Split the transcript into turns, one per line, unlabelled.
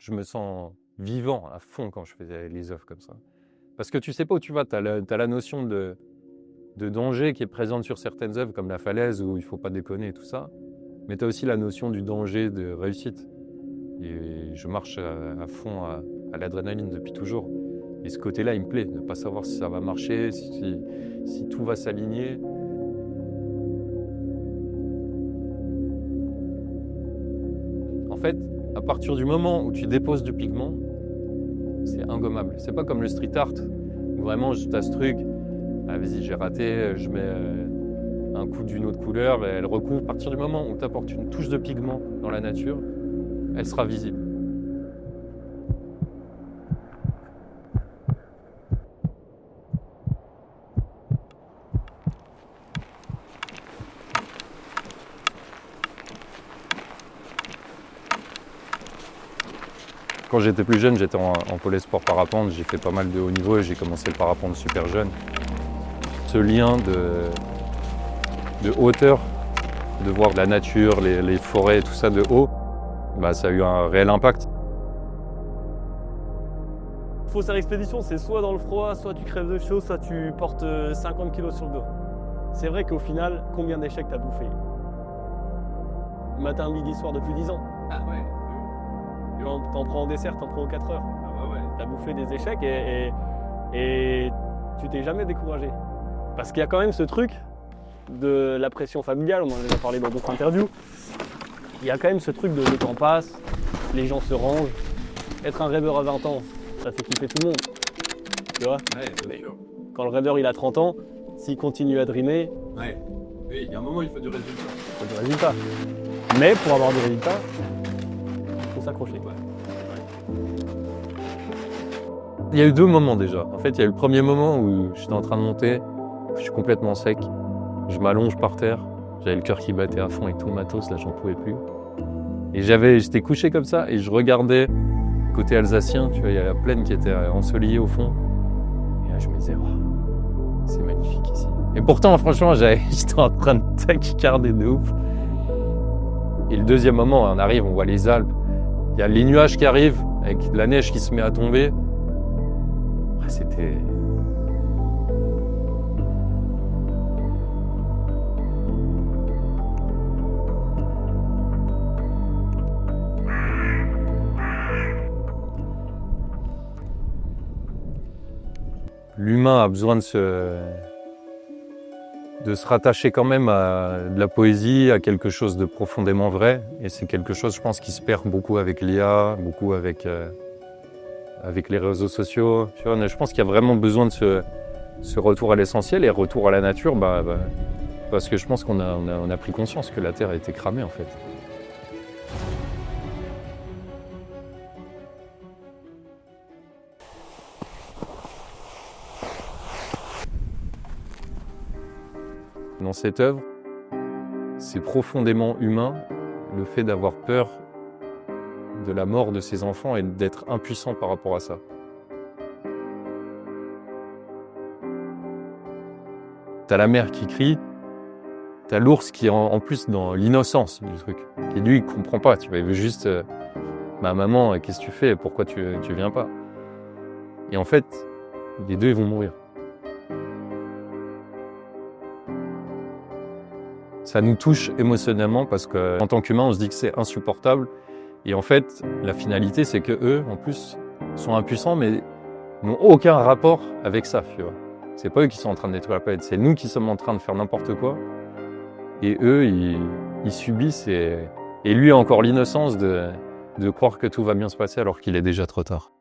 je me sens vivant à fond quand je fais les œuvres comme ça. Parce que tu sais pas où tu vas, tu as la notion de danger qui est présente sur certaines œuvres, comme la falaise où il faut pas déconner et tout ça. Mais tu as aussi la notion du danger de réussite. Et je marche à fond à l'adrénaline depuis toujours. Et ce côté-là, il me plaît, ne pas savoir si ça va marcher, si tout va s'aligner. En fait, à partir du moment où tu déposes du pigment, c'est ingommable. C'est pas comme le street art, où vraiment tu as ce truc, ah, vas-y j'ai raté, je mets un coup d'une autre couleur et elle recouvre. À partir du moment où tu apportes une touche de pigment dans la nature, elle sera visible. Quand j'étais plus jeune, j'étais en pôle sport parapente, j'ai fait pas mal de haut niveau et j'ai commencé le parapente super jeune. Ce lien de hauteur, de voir la nature, les forêts, tout ça de haut, bah, ça a eu un réel impact.
Faussaire expédition, c'est soit dans le froid, soit tu crèves de chaud, soit tu portes 50 kg sur le dos. C'est vrai qu'au final, combien d'échecs t'as bouffé? Matin, midi, soir depuis 10 ans.
Ah ouais.
T'en prends en dessert, t'en prends aux 4 heures.
Ah bah ouais.
T'as bouffé des échecs et tu t'es jamais découragé. Parce qu'il y a quand même ce truc de la pression familiale, on en a déjà parlé dans d'autres interviews. Il y a quand même ce truc de le temps passe, les gens se rangent. Être un rêveur à 20 ans, ça fait kiffer tout le monde. Tu vois?
Ouais, bien sûr.
Quand le rêveur il a 30 ans, s'il continue à dreamer,
Ouais. Oui, il y a un moment, il faut du résultat.
il faut du résultat. Mais pour avoir du résultat, il faut s'accrocher.
Il y a eu deux moments déjà. En fait, il y a eu le premier moment où j'étais en train de monter, je suis complètement sec, je m'allonge par terre, j'avais le cœur qui battait à fond avec tout le matos, là j'en pouvais plus. Et j'étais couché comme ça et je regardais côté alsacien, tu vois, il y a la plaine qui était ensoleillée au fond. Et là je me disais, oh, c'est magnifique ici. Et pourtant, franchement, j'étais en train de tachycarder de ouf. Et le deuxième moment, on arrive, on voit les Alpes, il y a les nuages qui arrivent avec de la neige qui se met à tomber. C'était... L'humain a besoin de se rattacher quand même à de la poésie, à quelque chose de profondément vrai. Et c'est quelque chose, je pense, qui se perd beaucoup avec l'IA, beaucoup avec les réseaux sociaux. Tu vois, je pense qu'il y a vraiment besoin de ce retour à l'essentiel et retour à la nature, parce que je pense qu'on a pris conscience que la Terre a été cramée en fait. Dans cette œuvre, c'est profondément humain le fait d'avoir peur de la mort de ses enfants et d'être impuissant par rapport à ça. T'as la mère qui crie, t'as l'ours qui est en plus dans l'innocence du truc, qui lui il comprend pas, tu vois, il veut juste ma maman, qu'est-ce que tu fais, pourquoi tu viens pas? Et en fait, les deux ils vont mourir. Ça nous touche émotionnellement parce qu'en tant qu'humain, on se dit que c'est insupportable. Et en fait, la finalité, c'est que eux, en plus, sont impuissants, mais n'ont aucun rapport avec ça, tu vois. C'est pas eux qui sont en train de détruire la planète, c'est nous qui sommes en train de faire n'importe quoi. Et eux, ils subissent et lui a encore l'innocence de croire que tout va bien se passer alors qu'il est déjà trop tard.